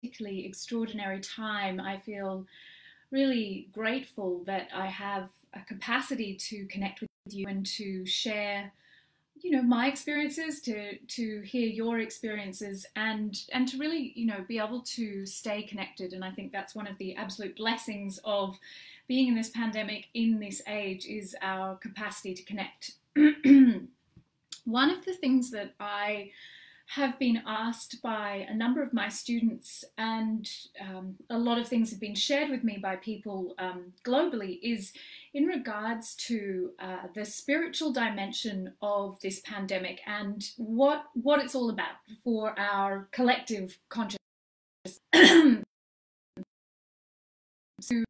particularly extraordinary time. I feel really grateful that I have a capacity to connect with you and to share, my experiences, to hear your experiences, and to really, be able to stay connected. And I think that's one of the absolute blessings of being in this pandemic in this age, is our capacity to connect. One of the things that I have been asked by a number of my students, and a lot of things have been shared with me by people globally, is in regards to the spiritual dimension of this pandemic and what it's all about for our collective consciousness. To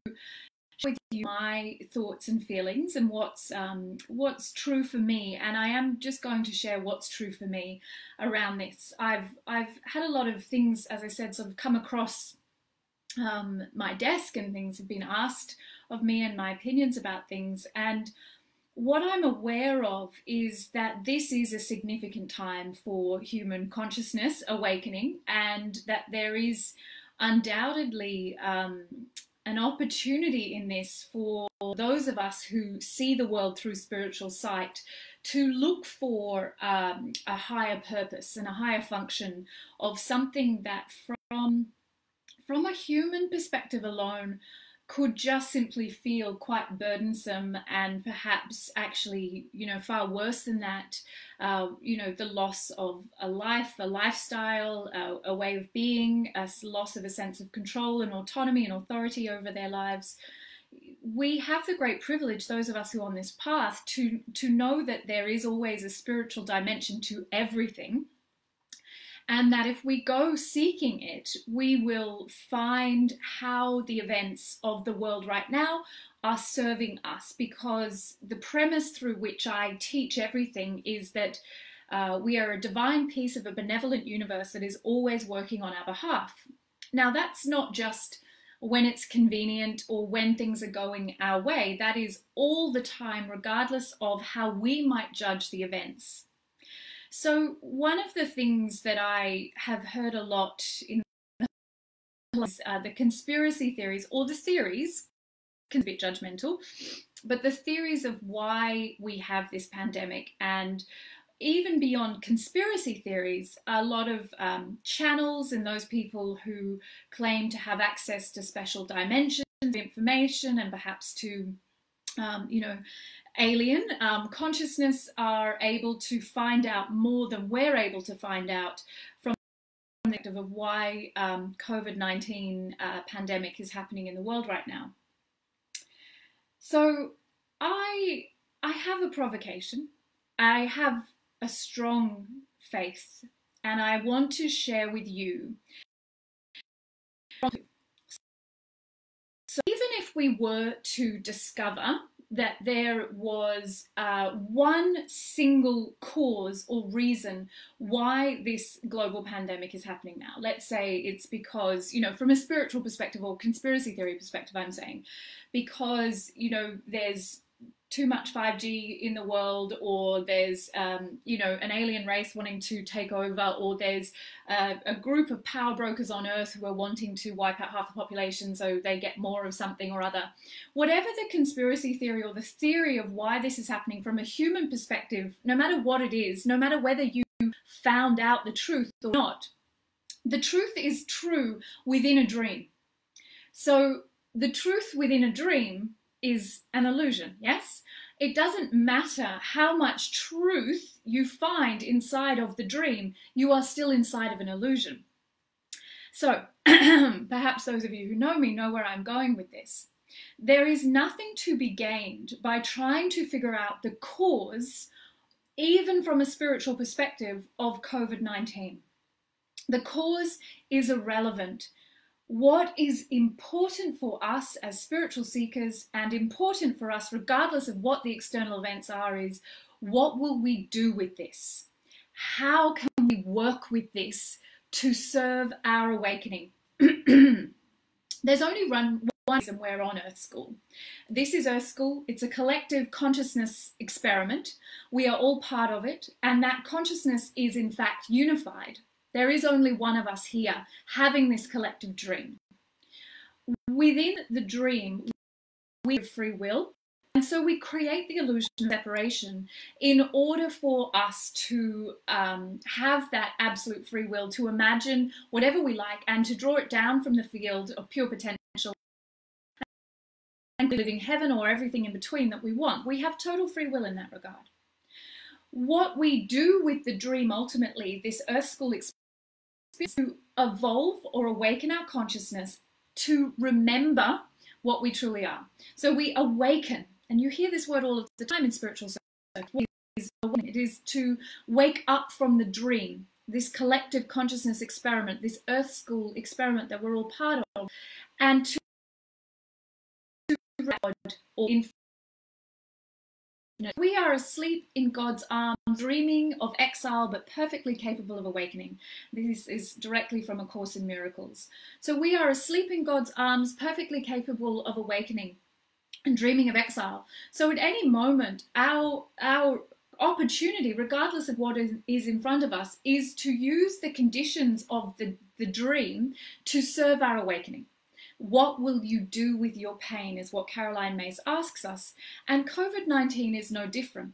with you my thoughts and feelings and what's true for me, and I am just going to share what's true for me around this. I've had a lot of things, as I said, sort of come across my desk, and things have been asked of me and my opinions about things. And what I'm aware of is that this is a significant time for human consciousness awakening, and that there is undoubtedly an opportunity in this for those of us who see the world through spiritual sight to look for a higher purpose and a higher function of something that from a human perspective alone could just simply feel quite burdensome, and perhaps actually, far worse than that, the loss of a life, a lifestyle, a way of being, a loss of a sense of control and autonomy and authority over their lives. We have the great privilege, those of us who are on this path, to know that there is always a spiritual dimension to everything. And that if we go seeking it, we will find how the events of the world right now are serving us. Because the premise through which I teach everything is that we are a divine piece of a benevolent universe that is always working on our behalf. Now, that's not just when it's convenient or when things are going our way. That is all the time, regardless of how we might judge the events. So one of the things that I have heard a lot in the conspiracy theories, or the theories, can be a bit judgmental, but the theories of why we have this pandemic. And even beyond conspiracy theories, a lot of channels and those people who claim to have access to special dimensions of information, and perhaps to, alien consciousness, are able to find out more than we're able to find out from the perspective of why COVID-19 pandemic is happening in the world right now. So I have a provocation. I have a strong faith, and I want to share with you. So even if we were to discover that there was one single cause or reason why this global pandemic is happening now. Let's say it's because, from a spiritual perspective or conspiracy theory perspective, I'm saying, because, there's too much 5G in the world, or there's, an alien race wanting to take over, or there's a group of power brokers on Earth who are wanting to wipe out half the population so they get more of something or other. Whatever the conspiracy theory or the theory of why this is happening from a human perspective, no matter what it is, no matter whether you found out the truth or not, the truth is true within a dream. So the truth within a dream is an illusion, yes? It doesn't matter how much truth you find inside of the dream, you are still inside of an illusion. So, perhaps those of you who know me know where I'm going with this. There is nothing to be gained by trying to figure out the cause, even from a spiritual perspective, of COVID-19. The cause is irrelevant. What is important for us as spiritual seekers, and important for us regardless of what the external events are, is what will we do with this? How can we work with this to serve our awakening? There's only one reason we're on Earth School. This is Earth School. It's a collective consciousness experiment. We are all part of it, and that consciousness is in fact unified. There is only one of us here having this collective dream. Within the dream, we have free will. And so we create the illusion of separation in order for us to have that absolute free will, to imagine whatever we like and to draw it down from the field of pure potential and living heaven or everything in between that we want. We have total free will in that regard. What we do with the dream ultimately, this earth school experience, is to evolve or awaken our consciousness to remember what we truly are. So we awaken, and you hear this word all of the time in spiritual circles. It is to wake up from the dream, this collective consciousness experiment, this earth school experiment that we're all part of, and to or in we are asleep in God's arms, dreaming of exile, but perfectly capable of awakening. This is directly from A Course in Miracles. So we are asleep in God's arms, perfectly capable of awakening and dreaming of exile. So at any moment, our opportunity, regardless of what is in front of us, is to use the conditions of the dream to serve our awakening. What will you do with your pain is what Caroline Mays asks us. And COVID-19 is no different.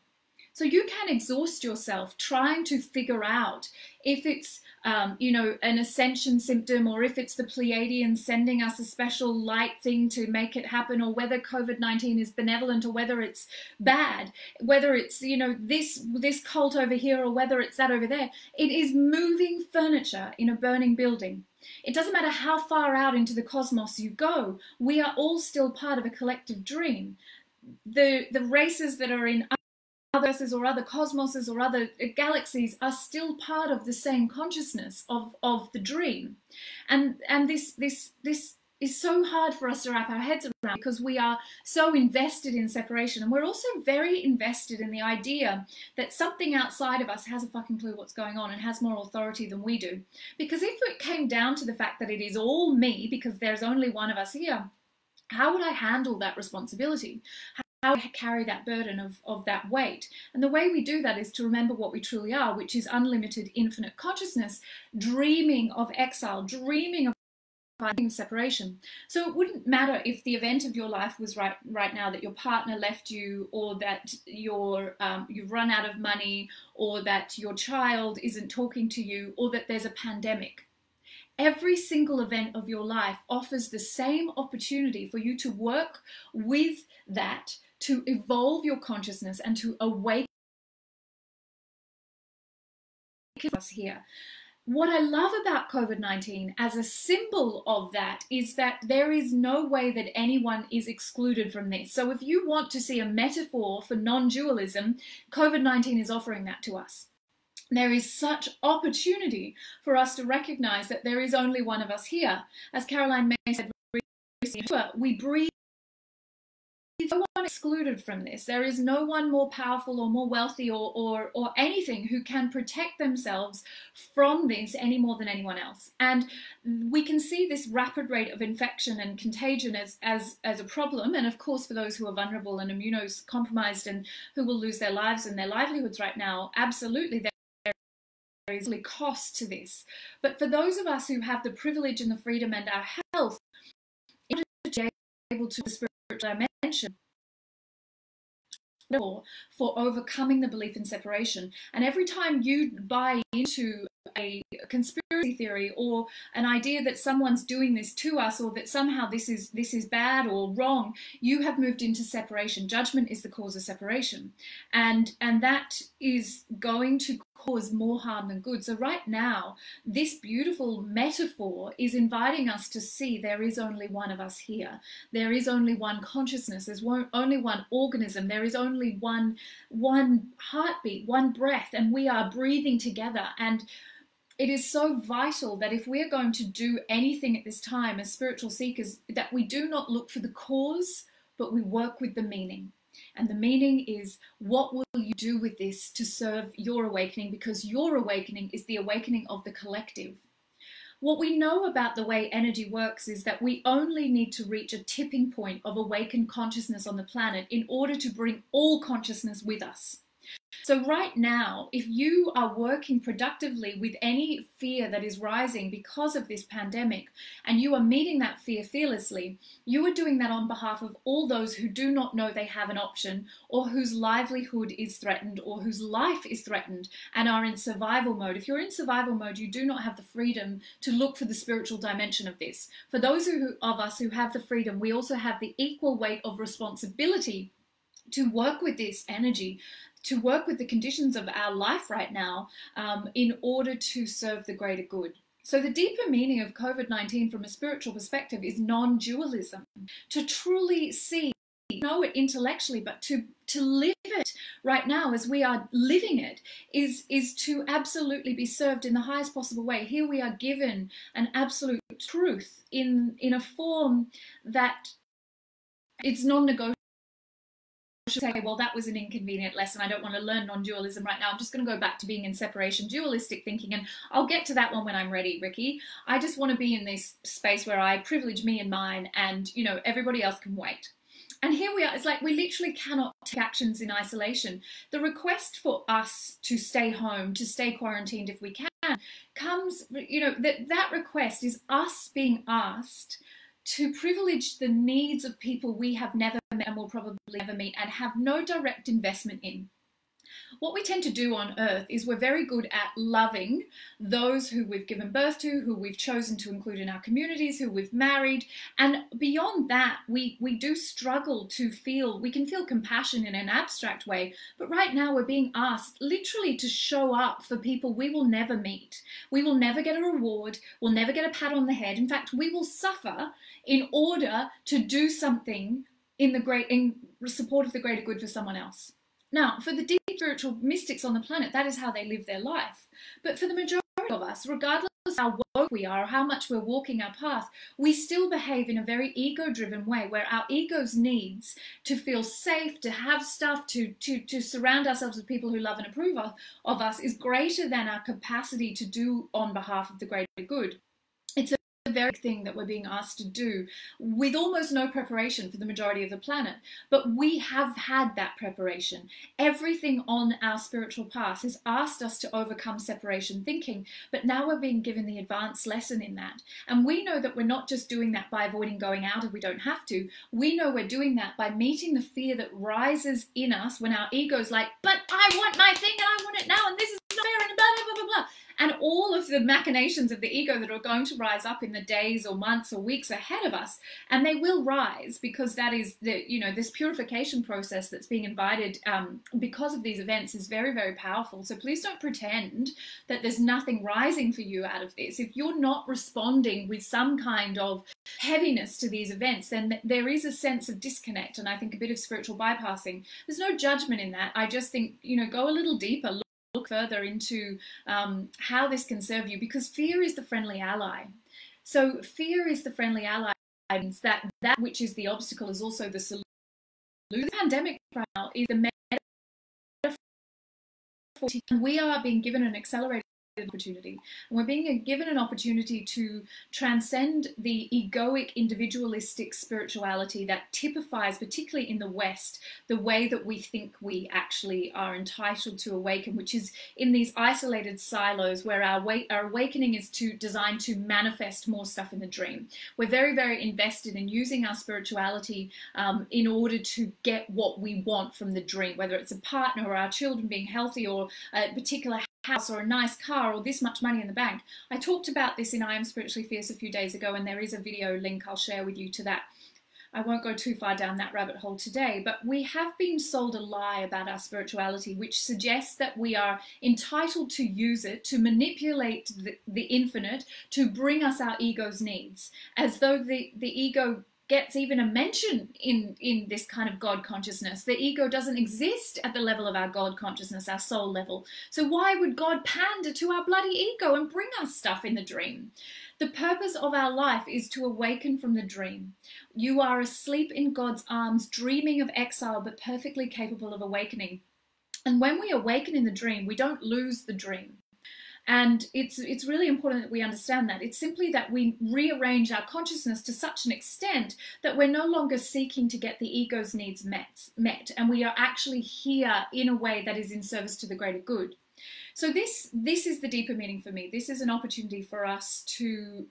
So you can exhaust yourself trying to figure out if it's, an ascension symptom, or if it's the Pleiadians sending us a special light thing to make it happen, or whether COVID-19 is benevolent or whether it's bad, whether it's, this cult over here or whether it's that over there. It is moving furniture in a burning building. It doesn't matter how far out into the cosmos you go, we are all still part of a collective dream. The races that are in other verses or other cosmoses or other galaxies are still part of the same consciousness of the dream. And this is so hard for us to wrap our heads around because we are so invested in separation. And we're also very invested in the idea that something outside of us has a fucking clue what's going on and has more authority than we do. Because if it came down to the fact that it is all me, because there's only one of us here, how would I handle that responsibility? How would I carry that burden of that weight? And the way we do that is to remember what we truly are, which is unlimited, infinite consciousness, dreaming of exile, dreaming of separation. So it wouldn't matter if the event of your life was right now that your partner left you, or that you've run out of money, or that your child isn't talking to you, or that there's a pandemic. Every single event of your life offers the same opportunity for you to work with that, to evolve your consciousness and to awaken us here. What I love about COVID-19 as a symbol of that is that there is no way that anyone is excluded from this. So if you want to see a metaphor for non-dualism, COVID-19 is offering that to us. There is such opportunity for us to recognize that there is only one of us here. As Caroline May said, we breathe. No one excluded from this. There is no one more powerful or more wealthy or anything who can protect themselves from this any more than anyone else. And we can see this rapid rate of infection and contagion as a problem. And of course, for those who are vulnerable and immunocompromised and who will lose their lives and their livelihoods right now, absolutely there is a cost to this. But for those of us who have the privilege and the freedom and our health, in order to be able to the spiritual dimension, for overcoming the belief in separation. And every time you buy into a conspiracy theory or an idea that someone's doing this to us, or that somehow this is bad or wrong, you have moved into separation. Judgment is the cause of separation, and that is going to cause more harm than good. So right now, this beautiful metaphor is inviting us to see there is only one of us here. There is only one consciousness. There's only one organism. There is only one heartbeat, one breath, and we are breathing together. And it is so vital that if we're going to do anything at this time as spiritual seekers, that we do not look for the cause, but we work with the meaning. And the meaning is, what will you do with this to serve your awakening? Because your awakening is the awakening of the collective. What we know about the way energy works is that we only need to reach a tipping point of awakened consciousness on the planet in order to bring all consciousness with us. So right now, if you are working productively with any fear that is rising because of this pandemic, and you are meeting that fear fearlessly, you are doing that on behalf of all those who do not know they have an option, or whose livelihood is threatened, or whose life is threatened and are in survival mode. If you're in survival mode, you do not have the freedom to look for the spiritual dimension of this. For those of us who have the freedom, we also have the equal weight of responsibility to work with this energy, to work with the conditions of our life right now, in order to serve the greater good. So the deeper meaning of COVID-19 from a spiritual perspective is non-dualism. To truly see, know it intellectually, but to live it right now as we are living it is to absolutely be served in the highest possible way. Here we are given an absolute truth in a form that it's non-negotiable. Say, well, that was an inconvenient lesson. I don't want to learn non-dualism right now. I'm just going to go back to being in separation, dualistic thinking, and I'll get to that one when I'm ready, Ricky. I just want to be in this space where I privilege me and mine, and, you know, everybody else can wait. And here we are. It's like we literally cannot take actions in isolation. The request for us to stay home, to stay quarantined if we can, comes, you know, that request is us being asked to privilege the needs of people we have never met and will probably never meet and have no direct investment in. What we tend to do on earth is we're very good at loving those who we've given birth to, who we've chosen to include in our communities, who we've married. And beyond that, we do struggle to feel, we can feel compassion in an abstract way. But right now we're being asked literally to show up for people we will never meet. We will never get a reward. We'll never get a pat on the head. In fact, we will suffer in order to do something in support of the greater good for someone else. Now, for the deep spiritual mystics on the planet, that is how they live their life. But for the majority of us, regardless of how woke we are or how much we're walking our path, we still behave in a very ego-driven way, where our ego's needs to feel safe, to have stuff, to surround ourselves with people who love and approve of us is greater than our capacity to do on behalf of the greater good. It's the very thing that we're being asked to do with almost no preparation for the majority of the planet. But we have had that preparation. Everything on our spiritual path has asked us to overcome separation thinking, but now we're being given the advanced lesson in that. And we know that we're not just doing that by avoiding going out if we don't have to. We know we're doing that by meeting the fear that rises in us when our ego's like, but I want my thing and I want it now and this is not fair and blah, blah, blah, blah, blah. And all of the machinations of the ego that are going to rise up in the days or months or weeks ahead of us, and they will rise because that is this purification process that's being invited because of these events is very, very powerful. So please don't pretend that there's nothing rising for you out of this. If you're not responding with some kind of heaviness to these events, then there is a sense of disconnect, and I think a bit of spiritual bypassing. There's no judgment in that. I just think, go a little deeper. Look further into how this can serve you, because fear is the friendly ally. So fear is the friendly ally, means that which is the obstacle is also the solution. The pandemic trial is the metaphor. We are being given an accelerated opportunity, and we're being given an opportunity to transcend the egoic individualistic spirituality that typifies, particularly in the West, the way that we think we actually are entitled to awaken, which is in these isolated silos where our awakening is designed to manifest more stuff in the dream. We're very, very invested in using our spirituality in order to get what we want from the dream, whether it's a partner or our children being healthy or a particular house or a nice car or this much money in the bank. I talked about this in I Am Spiritually Fierce a few days ago, and there is a video link I'll share with you to that. I won't go too far down that rabbit hole today, but we have been sold a lie about our spirituality, which suggests that we are entitled to use it to manipulate the infinite to bring us our ego's needs, as though the ego gets even a mention in this kind of God consciousness. The ego doesn't exist at the level of our God consciousness, our soul level. So why would God pander to our bloody ego and bring us stuff in the dream? The purpose of our life is to awaken from the dream. You are asleep in God's arms, dreaming of exile, but perfectly capable of awakening. And when we awaken in the dream, we don't lose the dream. And it's really important that we understand that. It's simply that we rearrange our consciousness to such an extent that we're no longer seeking to get the ego's needs met, and we are actually here in a way that is in service to the greater good. So this is the deeper meaning for me. This is an opportunity for us to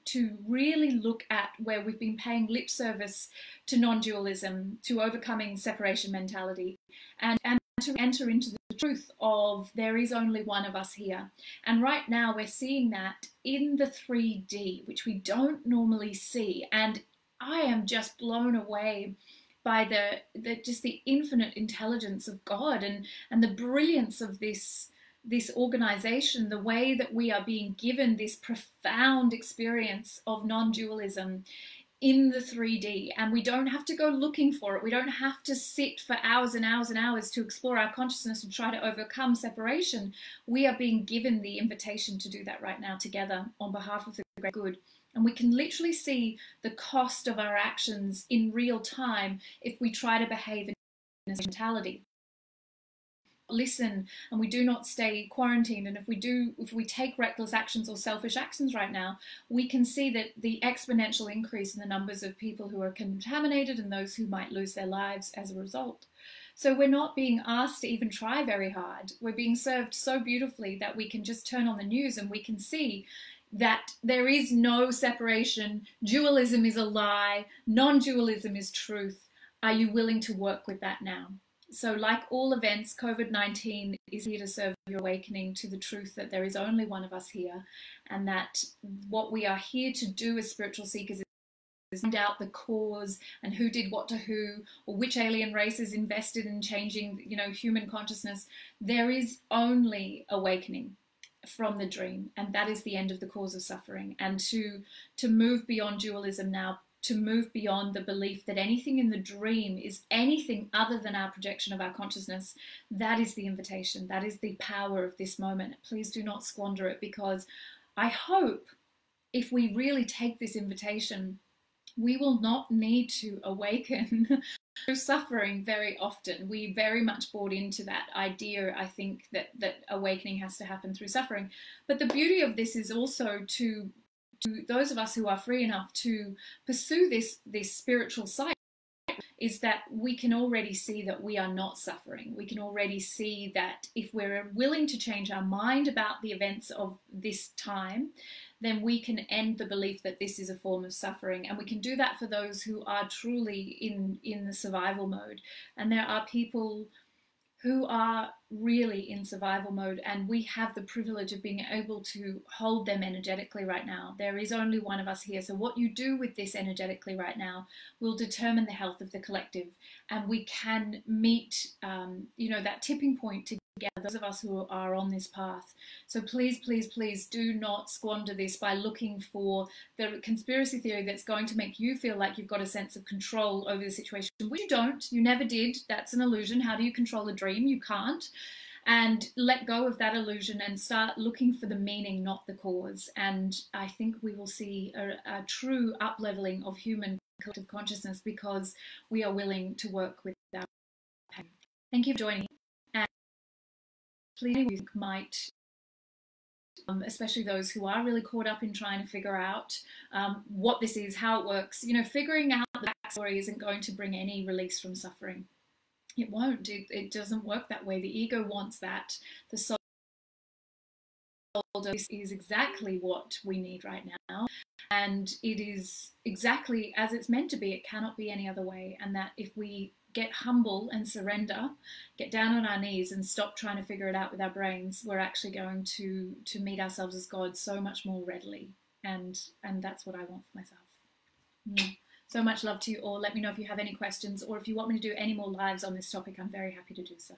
really look at where we've been paying lip service to non-dualism, to overcoming separation mentality, and to enter into the truth of there is only one of us here. And right now we're seeing that in the 3D, which we don't normally see. And I am just blown away by just the infinite intelligence of God and the brilliance of this organization, the way that we are being given this profound experience of non-dualism in the 3D, and we don't have to go looking for it. We don't have to sit for hours and hours and hours to explore our consciousness and try to overcome separation. We are being given the invitation to do that right now together on behalf of the great good. And we can literally see the cost of our actions in real time if we try to behave in this mentality. Listen, and we do not stay quarantined, and if we take reckless actions or selfish actions right now, we can see that the exponential increase in the numbers of people who are contaminated and those who might lose their lives as a result. So we're not being asked to even try very hard. We're being served so beautifully that we can just turn on the news and we can see that there is no separation. Dualism is a lie. Non-dualism is truth. Are you willing to work with that now? So like all events, COVID-19 is here to serve your awakening to the truth that there is only one of us here, and that what we are here to do as spiritual seekers is find out the cause and who did what to who, or which alien race is invested in changing, human consciousness. There is only awakening from the dream, and that is the end of the cause of suffering. And to move beyond dualism now, to move beyond the belief that anything in the dream is anything other than our projection of our consciousness. That is the invitation. That is the power of this moment. Please do not squander it, because I hope if we really take this invitation, we will not need to awaken through suffering very often. We very much bought into that idea, I think, that awakening has to happen through suffering. But the beauty of this is also to those of us who are free enough to pursue this spiritual side, is that we can already see that we are not suffering. We can already see that if we're willing to change our mind about the events of this time, then we can end the belief that this is a form of suffering. And we can do that for those who are truly in the survival mode. And there are people who are really in survival mode, and we have the privilege of being able to hold them energetically right now. There is only one of us here, so what you do with this energetically right now will determine the health of the collective, and we can meet that tipping point together, those of us who are on this path. So please, please, please do not squander this by looking for the conspiracy theory that's going to make you feel like you've got a sense of control over the situation, which you don't. You never did. That's an illusion. How do you control a dream? You can't. And let go of that illusion and start looking for the meaning, not the cause. And I think we will see a true up-leveling of human collective consciousness, because we are willing to work with our pain. Thank you for joining. And please, you might, especially those who are really caught up in trying to figure out what this is, how it works. Figuring out the backstory isn't going to bring any release from suffering. It won't. It doesn't work that way. The ego wants that. The soul, this is exactly what we need right now. And it is exactly as it's meant to be. It cannot be any other way. And that if we get humble and surrender, get down on our knees and stop trying to figure it out with our brains, we're actually going to meet ourselves as God so much more readily. And that's what I want for myself. So much love to you all. Let me know if you have any questions, or if you want me to do any more lives on this topic. I'm very happy to do so.